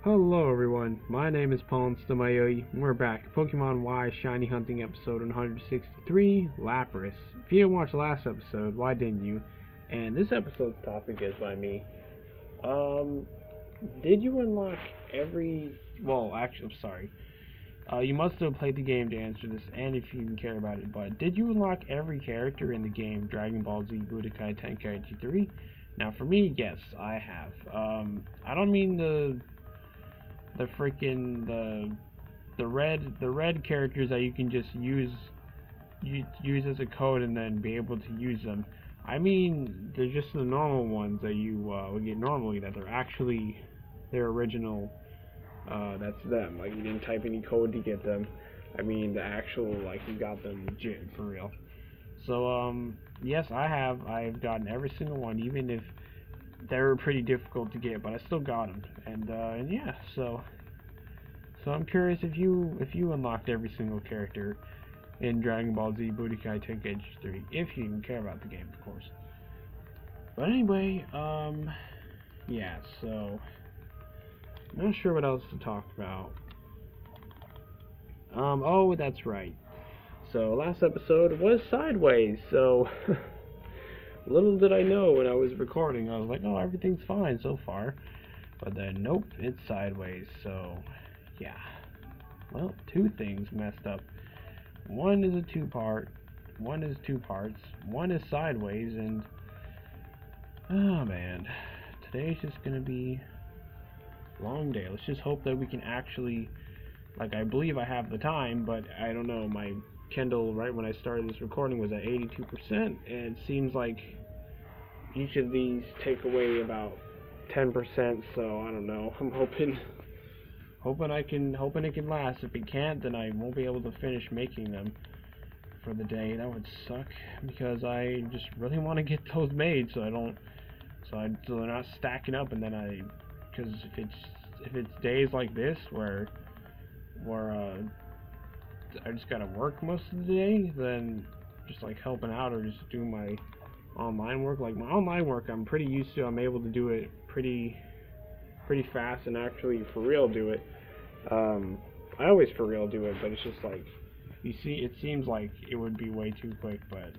Hello everyone, my name is PauLInstaMyooin, and we're back. Pokemon Y Shiny Hunting episode 163, Lapras. If you didn't watch the last episode, why didn't you? And this episode's topic is by me. Did you unlock every... Well, actually, I'm sorry. You must have played the game to answer this, and if you even care about it, but did you unlock every character in the game, Dragon Ball Z Budokai Tenkaichi 3? Now for me, yes, I have. I don't mean the red characters that you can just use as a code and then be able to use them. I mean, they're just the normal ones that you would get normally, that they're actually their original. That's them. Like, you didn't type any code to get them. I mean, the actual, like, you got them legit for real. So yes, I've gotten every single one, even if they were pretty difficult to get, but I still got them. And yeah, so I'm curious if you unlocked every single character in Dragon Ball Z Budokai Tenkaichi 3, if you even care about the game, of course. But anyway, yeah, so I'm not sure what else to talk about. Oh, that's right. So last episode was sideways, so little did I know when I was recording. I was like, oh, everything's fine so far. But then, nope, it's sideways, so yeah. Well, two things messed up. One is a two-part, one is two parts, one is sideways, and oh man, today's just gonna be a long day. Let's just hope that we can actually, like, I believe I have the time, but I don't know, my Kindle right when I started this recording was at 82%, and it seems like each of these take away about 10%, so I don't know. I'm hoping it can last. If it can't, then I won't be able to finish making them for the day. That would suck, because I just really want to get those made, so they're not stacking up, and then because if it's days like this where I just gotta work most of the day, then just like helping out or just doing my online work. Like my online work, I'm pretty used to. I'm able to do it pretty fast and actually for real do it. I always for real do it, but it's just like, you see, it seems like it would be way too quick, but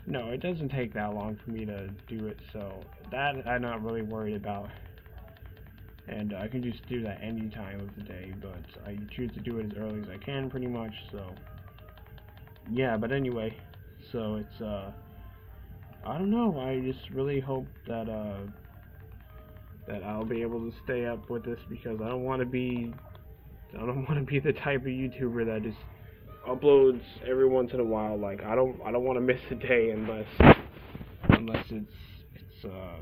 no, it doesn't take that long for me to do it, so that I'm not really worried about. And I can just do that any time of the day, but I choose to do it as early as I can, pretty much, so yeah. But anyway, so it's I don't know, I just really hope that I'll be able to stay up with this, because I don't want to be the type of YouTuber that just uploads every once in a while. Like, I don't want to miss a day unless it's I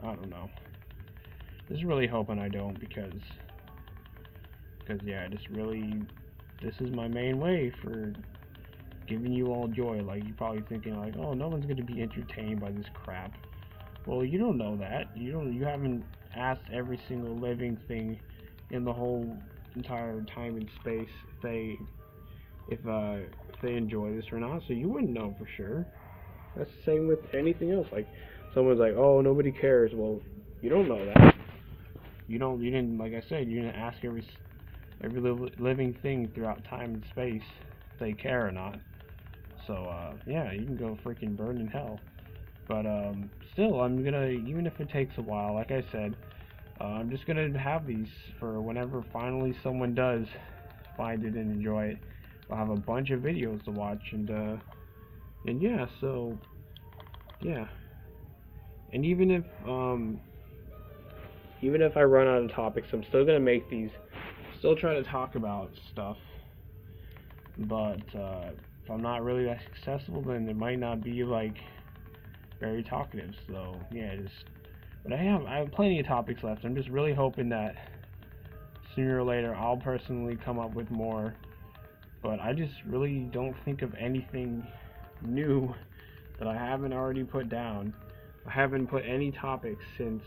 don't know. Just really hoping I don't, because yeah, this is my main way for giving you all joy. Like, you're probably thinking like, oh, no one's going to be entertained by this crap. Well, you don't know that. You haven't asked every single living thing in the whole entire time and space if they enjoy this or not, so you wouldn't know for sure. That's the same with anything else. Like, someone's like, oh, nobody cares. Well, you don't know that. You didn't, like I said, you didn't ask every living thing throughout time and space if they care or not. So yeah, you can go freaking burn in hell. But still, I'm gonna, even if it takes a while, like I said, I'm just gonna have these for whenever finally someone does find it and enjoy it. I'll have a bunch of videos to watch, and yeah, so yeah. And even if I run out of topics, I'm still gonna make these, still try to talk about stuff. But if I'm not really that successful, then it might not be like very talkative. So yeah, but I have plenty of topics left. I'm just really hoping that sooner or later I'll personally come up with more. But I just really don't think of anything new that I haven't already put down. I haven't put any topics since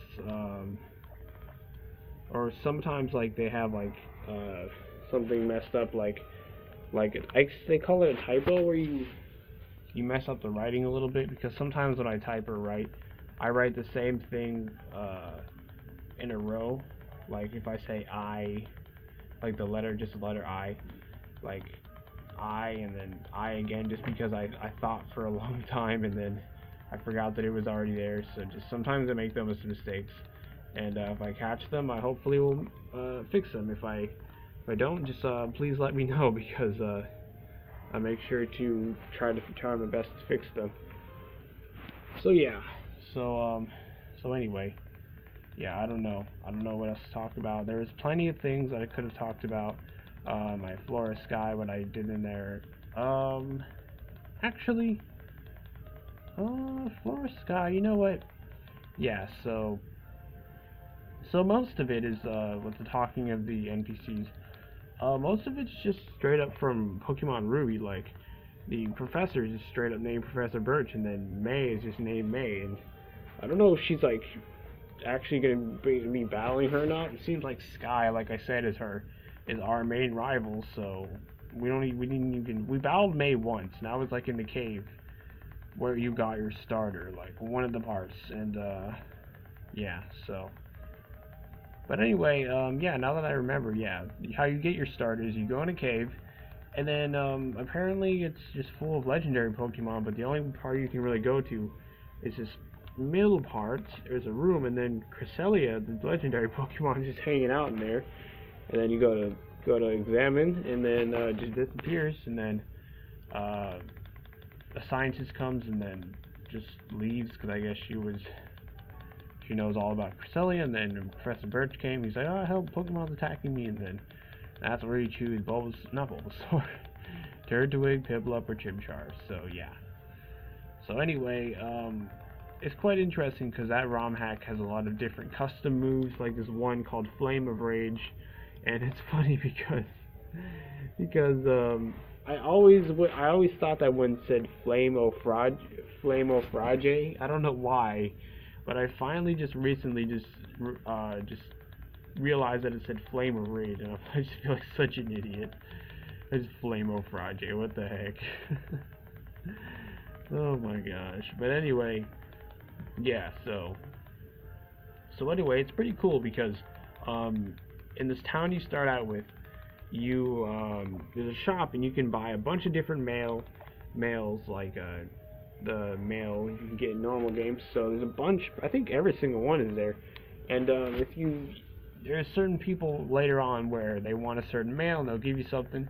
or sometimes, like, they have like something messed up, like they call it a typo, where you mess up the writing a little bit, because sometimes when I type or write, I write the same thing in a row, Like if I say I, like the letter, just the letter I, like I and then I again, just because I thought for a long time and then I forgot that it was already there. So just sometimes I make those mistakes, and if I catch them, I hopefully will fix them. If I don't, just please let me know, because I make sure to try my best to fix them. So yeah, so anyway, yeah, I don't know what else to talk about. There's plenty of things that I could have talked about. My Flora Sky, what I did in there. Actually, Flora Sky, you know what? Yeah, so most of it is with the talking of the NPCs. Most of it's just straight up from Pokemon Ruby. Like the professor is just straight up named Professor Birch, and then May is just named May. And I don't know if she's like actually gonna be battling her or not. It seems like Sky, like I said, is our main rival. So we didn't even we battled May once, and I was like in the cave where you got your starter, like one of the parts, and yeah, so. But anyway, yeah, now that I remember, yeah, how you get your starters, you go in a cave, and then apparently it's just full of legendary Pokemon, but the only part you can really go to is this middle part. There's a room, and then Cresselia, the legendary Pokemon, is just hanging out in there, and then you go to examine, and then just disappears, and then a scientist comes and then just leaves, because I guess she knows all about Cresselia. And then Professor Birch came. He's like, "Oh, help! Pokemon's attacking me." And then that's where you choose not Bulbasaur, Turtwig, Piplup, or Chimchar. So yeah. So anyway, it's quite interesting because that ROM hack has a lot of different custom moves, like this one called Flame of Rage, and it's funny because I always thought that one said Flame o Frage. I don't know why. But I finally just recently just realized that it said Flame of Rage, and I just feel like such an idiot. It's Flame of Frage, what the heck? Oh my gosh. But anyway, yeah, so anyway, it's pretty cool because in this town you start out with, there's a shop and you can buy a bunch of different males, like the mail you can get in normal games. So there's a bunch, I think every single one is there. And there's certain people later on where they want a certain mail and they'll give you something.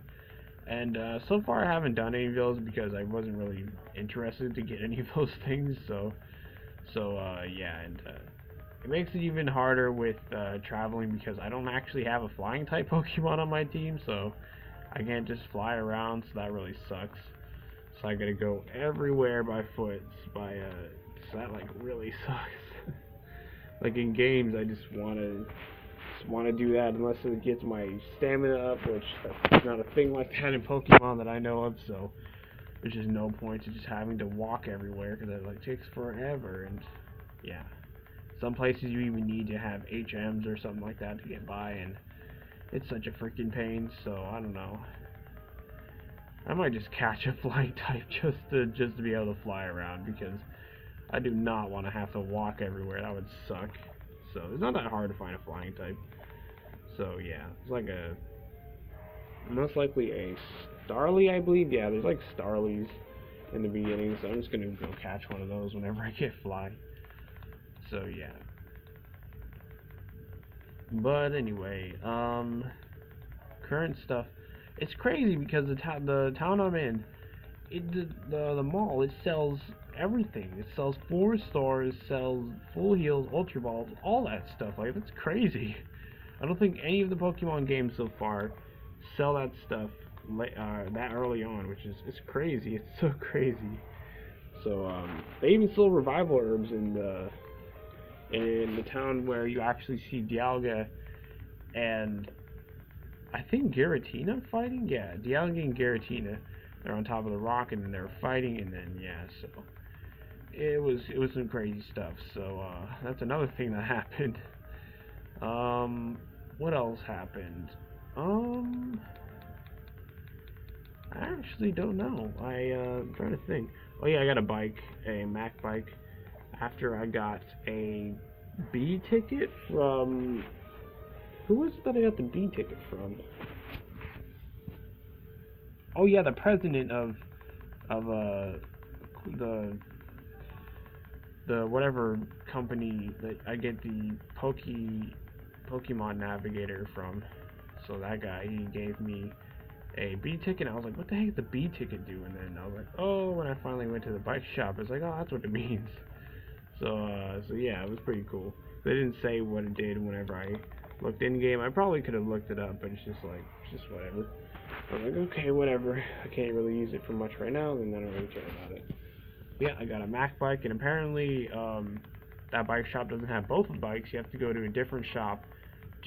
And so far I haven't done any of those because I wasn't really interested to get any of those things. So yeah, and it makes it even harder with traveling because I don't actually have a flying type Pokemon on my team, so I can't just fly around, so that really sucks. So I gotta go everywhere by foot. So that like really sucks. Like in games, I just wanna do that unless it gets my stamina up, which that's not a thing like that in Pokemon that I know of. So there's just no point to just having to walk everywhere because it like takes forever. And yeah, some places you even need to have HMs or something like that to get by, and it's such a freaking pain. So I don't know. I might just catch a flying type just to be able to fly around, because I do not want to have to walk everywhere. That would suck. So it's not that hard to find a flying type. So yeah, it's like most likely a Starly, I believe. Yeah, there's like Starlies in the beginning, so I'm just gonna go catch one of those whenever I get fly. So yeah. But anyway, current stuff. It's crazy because the town I'm in, the mall, it sells everything. It sells 4 stars, sells full heals, ultra balls, all that stuff. Like, that's crazy. I don't think any of the Pokemon games so far sell that stuff that early on, which is crazy. It's so crazy. So they even sell revival herbs in the town where you actually see Dialga and I think Giratina fighting? Yeah, Dialga and Giratina. They're on top of the rock and they're fighting, and then yeah, so it was some crazy stuff. So that's another thing that happened. What else happened? I actually don't know. I'm trying to think. Oh yeah, I got a bike, a Mac bike, after I got a B ticket from Who was it that I got the B ticket from? Oh yeah, the president of the whatever company that I get the Pokemon Navigator from. So that guy, he gave me a B ticket. I was like, what the heck does the B ticket do? And then I was like, oh, when I finally went to the bike shop, I was like, oh, that's what it means. So yeah, it was pretty cool. They didn't say what it did whenever I looked in game. I probably could have looked it up, but it's just whatever. I'm like, okay, whatever. I can't really use it for much right now, then I don't really care about it. Yeah, I got a Mac bike, and apparently that bike shop doesn't have both of the bikes. You have to go to a different shop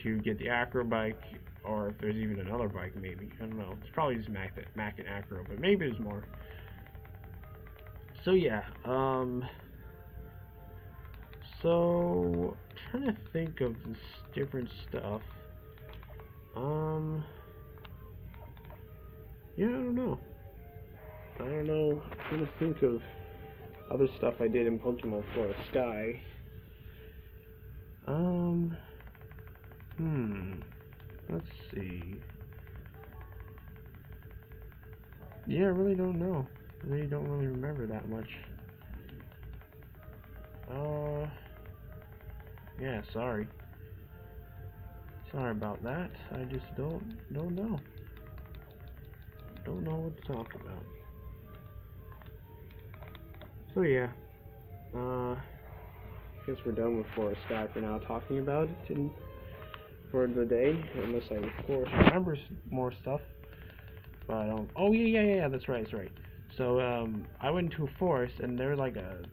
to get the Acro bike, or if there's even another bike, maybe. I don't know. It's probably just Mac and Acro, but maybe there's more. So yeah, so I'm trying to think of this different stuff. Yeah, I don't know. I'm trying to think of other stuff I did in Pokemon Flora Sky. Let's see. Yeah, I really don't know. I really don't really remember that much. Yeah, sorry. Sorry about that. I just don't know. Don't know what to talk about. So yeah, I guess we're done with Forest Sky for now, talking about it for the day, unless I, of course, remember more stuff. But I don't. Oh yeah, that's right. So I went to a forest, and there's like a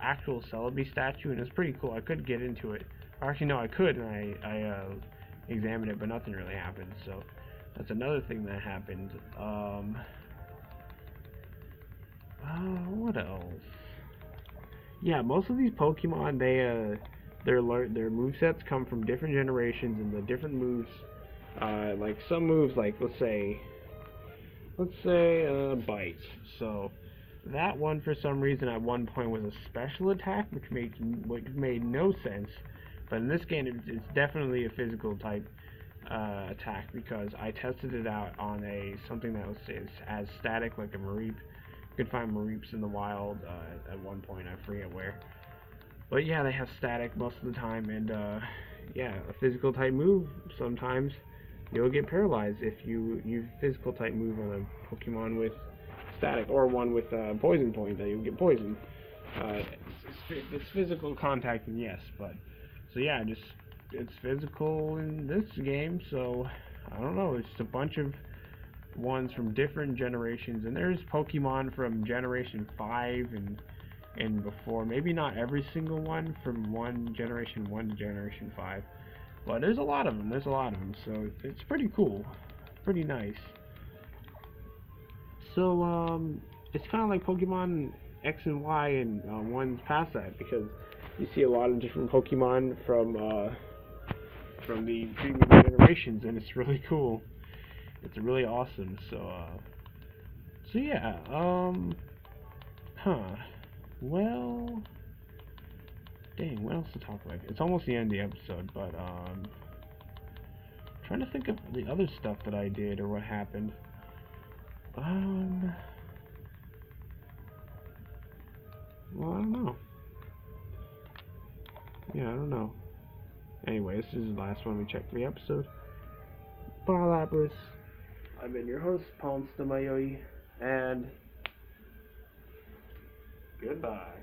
actual Celebi statue, and it's pretty cool. I could get into it. Or actually, no, I could, and I examined it, but nothing really happened. So that's another thing that happened. What else? Yeah, most of these Pokemon, their movesets come from different generations, and the different moves, like some moves, like let's say Bite. So that one, for some reason, at one point was a special attack, which made no sense. But in this game, it's definitely a physical type attack, because I tested it out on something that was as static, like a Mareep. You can find Mareeps in the wild at one point, I forget where. But yeah, they have static most of the time, and yeah, a physical type move, sometimes you'll get paralyzed if you use physical type move on a Pokemon with static, or one with poison point, that you'll get poisoned. It's physical contact, and yes, but so yeah, it's physical in this game, so I don't know, it's a bunch of ones from different generations, and there's Pokemon from generation 5 and before. Maybe not every single one from generation 1 to generation 5, but there's a lot of them. So it's pretty cool, pretty nice. So it's kind of like Pokemon X and Y and ones past that, because you see a lot of different Pokemon from the previous generations, and it's really cool. It's really awesome. So yeah. Well, dang, what else to talk about? It's almost the end of the episode, but trying to think of the other stuff that I did or what happened. Well, I don't know. Yeah, I don't know. Anyway, this is the last one we checked for the episode. Bye, Lapras. I've been your host, PauLInstaMyooin, and goodbye.